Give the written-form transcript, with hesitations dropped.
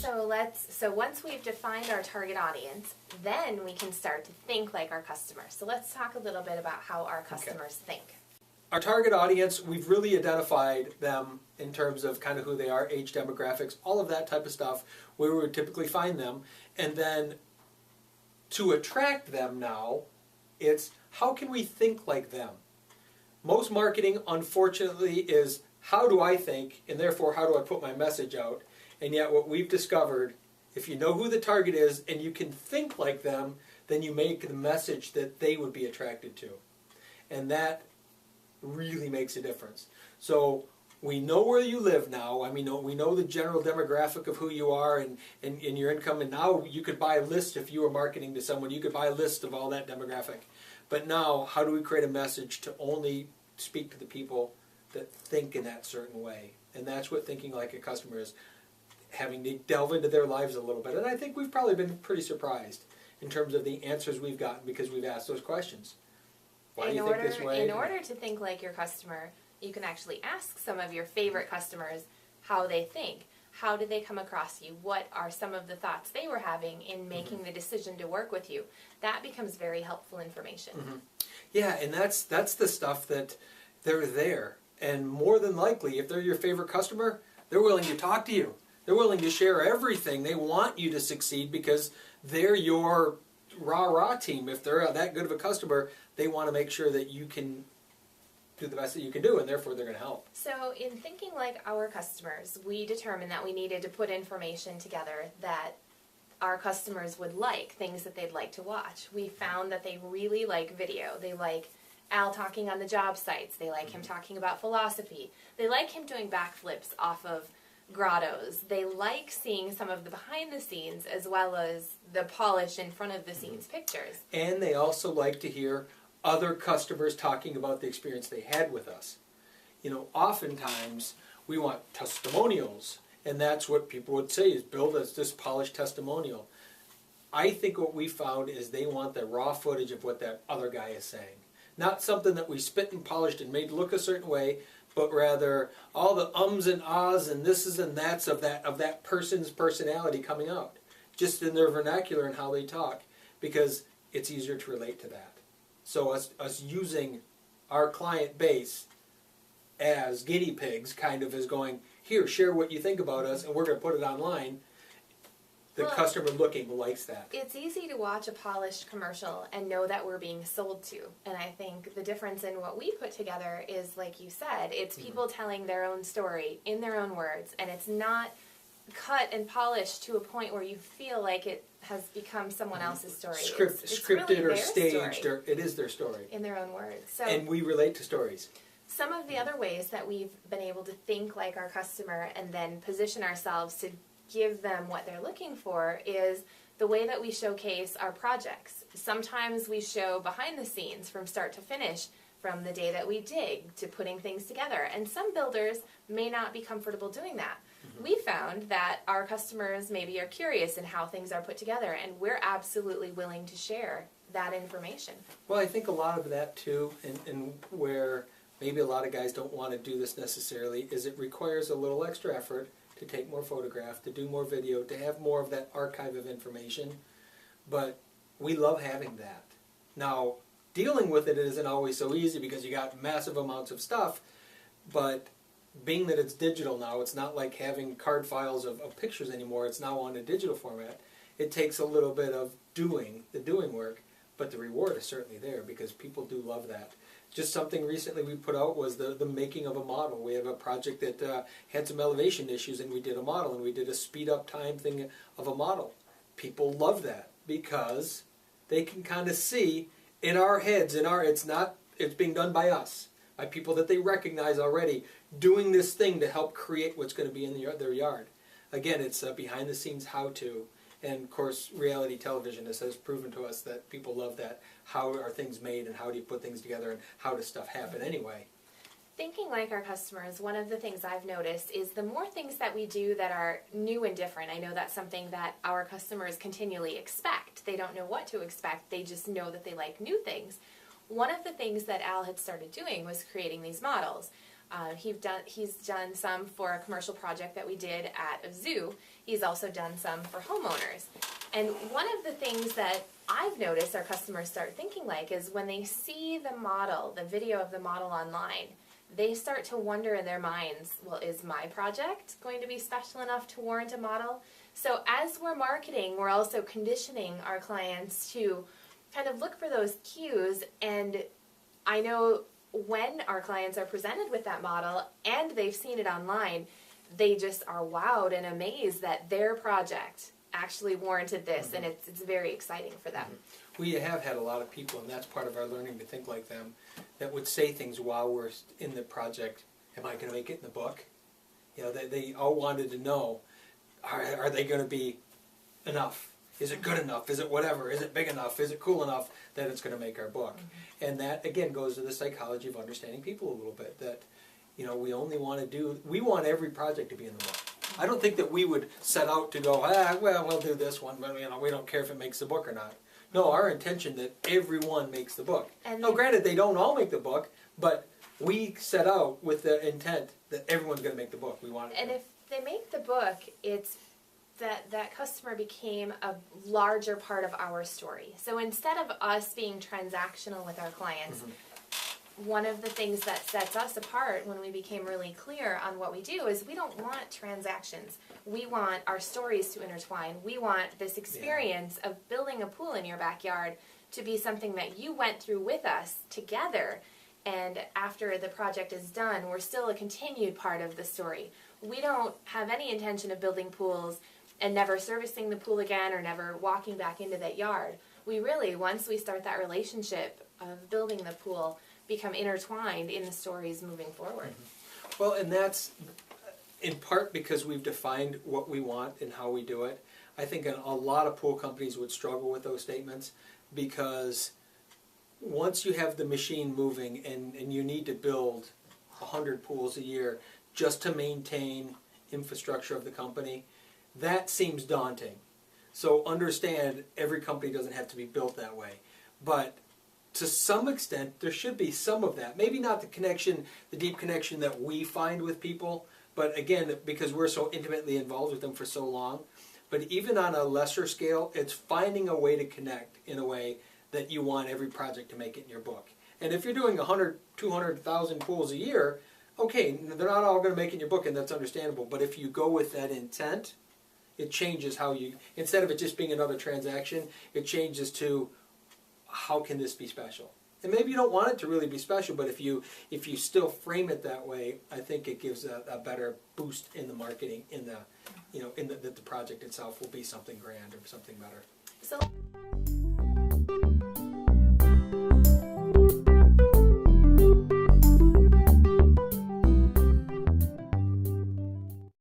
So once we've defined our target audience, then we can start to think like our customers. So let's talk a little bit about how our customers think. Our target audience, we've really identified them in terms of kind of who they are, age demographics, all of that type of stuff, where we would typically find them. And then to attract them now, it's how can we think like them? Most marketing, unfortunately, is how do I think, and therefore how do I put my message out? And yet what we've discovered, if you know who the target is and you can think like them, then you make the message that they would be attracted to. And that really makes a difference. So we know where you live now. I mean, we know the general demographic of who you are and your income. And now you could buy a list if you were marketing to someone. You could buy a list of all that demographic. But now, how do we create a message to only speak to the people that think in that certain way? And that's what thinking like a customer is, having to delve into their lives a little bit. And I think we've probably been pretty surprised in terms of the answers we've gotten because we've asked those questions. Why do you think this way? In order to think like your customer, you can actually ask some of your favorite customers how they think. How did they come across you? What are some of the thoughts they were having in making the decision to work with you? That becomes very helpful information. Yeah, and that's the stuff that they're there. And more than likely, if they're your favorite customer, they're willing to talk to you. They're willing to share everything. They want you to succeed because they're your rah-rah team. If they're that good of a customer, they want to make sure that you can do the best that you can do, and therefore they're going to help. So in thinking like our customers, we determined that we needed to put information together that our customers would like, things that they'd like to watch. We found that they really like video. They like Al talking on the job sites. They like him talking about philosophy. They like him doing backflips off of grottos. They like seeing some of the behind the scenes as well as the polished in front of the scenes pictures. And they also like to hear other customers talking about the experience they had with us. You know, oftentimes we want testimonials, and that's what people would say is build us this polished testimonial. I think what we found is they want the raw footage of what that other guy is saying. Not something that we spit and polished and made look a certain way, but rather all the ums and ahs and thises and that's of that person's personality coming out, just in their vernacular and how they talk, because it's easier to relate to that. So us using our client base as guinea pigs kind of is going, here, share what you think about us, and we're going to put it online. The customer looking likes that. It's easy to watch a polished commercial and know that we're being sold to. And I think the difference in what we put together is, like you said, it's people telling their own story in their own words. And it's not cut and polished to a point where you feel like it has become someone else's story. It's scripted really or staged. Story. It is their story. In their own words. So, and we relate to stories. Some of the other ways that we've been able to think like our customer and then position ourselves to give them what they're looking for is the way that we showcase our projects. Sometimes we show behind the scenes from start to finish, from the day that we dig to putting things together. And some builders may not be comfortable doing that. We found that our customers maybe are curious in how things are put together, and we're absolutely willing to share that information. Well, I think a lot of that too, and where maybe a lot of guys don't want to do this necessarily, is it requires a little extra effort to take more photographs, to do more video, to have more of that archive of information. But we love having that. Now, dealing with it isn't always so easy because you got massive amounts of stuff, but being that it's digital now, it's not like having card files of pictures anymore. It's now on a digital format. It takes a little bit of doing work, but the reward is certainly there because people do love that. Just something recently we put out was the making of a model. We have a project that had some elevation issues, and we did a model, and we did a speed up time thing of a model. People love that because they can kind of see in our heads, it's being done by us, by people that they recognize already, doing this thing to help create what's going to be in their yard. Again, it's behind the scenes how-to. And of course, reality television has proven to us that people love that. How are things made and how do you put things together and how does stuff happen anyway? Thinking like our customers, one of the things I've noticed is the more things that we do that are new and different. I know that's something that our customers continually expect. They don't know what to expect. They just know that they like new things. One of the things that Al had started doing was creating these models. He's done some for a commercial project that we did at a zoo. He's also done some for homeowners. And one of the things that I've noticed our customers start thinking like is when they see the model, the video of the model online, they start to wonder in their minds, well, is my project going to be special enough to warrant a model? So as we're marketing, we're also conditioning our clients to kind of look for those cues. And I know when our clients are presented with that model and they've seen it online, they just are wowed and amazed that their project actually warranted this, and it's very exciting for them. We have had a lot of people, and that's part of our learning to think like them, that would say things while we're in the project. Am I going to make it in the book? You know, they all wanted to know, are they going to be enough? Is it good enough? Is it whatever? Is it big enough? Is it cool enough that it's going to make our book? And that, again, goes to the psychology of understanding people a little bit, that, you know, we only want to do, we want every project to be in the book. I don't think that we would set out to go, well, we'll do this one, but you know, we don't care if it makes the book or not. No, our intention that everyone makes the book. And no, granted, they don't all make the book, but we set out with the intent that everyone's going to make the book. We want it. And if they make the book, it's that customer became a larger part of our story. So instead of us being transactional with our clients, one of the things that sets us apart when we became really clear on what we do is we don't want transactions. We want our stories to intertwine. We want this experience of building a pool in your backyard to be something that you went through with us together. And after the project is done, we're still a continued part of the story. We don't have any intention of building pools and never servicing the pool again or never walking back into that yard. We really, once we start that relationship of building the pool, become intertwined in the stories moving forward. Well, and that's in part because we've defined what we want and how we do it. I think a lot of pool companies would struggle with those statements because once you have the machine moving and you need to build 100 pools a year just to maintain infrastructure of the company, that seems daunting. So understand every company doesn't have to be built that way. But to some extent, there should be some of that. Maybe not the connection, the deep connection that we find with people, but again, because we're so intimately involved with them for so long. But even on a lesser scale, it's finding a way to connect in a way that you want every project to make it in your book. And if you're doing 100, 200,000 pools a year, okay, they're not all going to make it in your book, and that's understandable. But if you go with that intent, it changes how you, instead of it just being another transaction, it changes to, how can this be special? And maybe you don't want it to really be special, but if you still frame it that way, I think it gives a better boost in the marketing, in the, you know, in that the project itself will be something grand or something better. So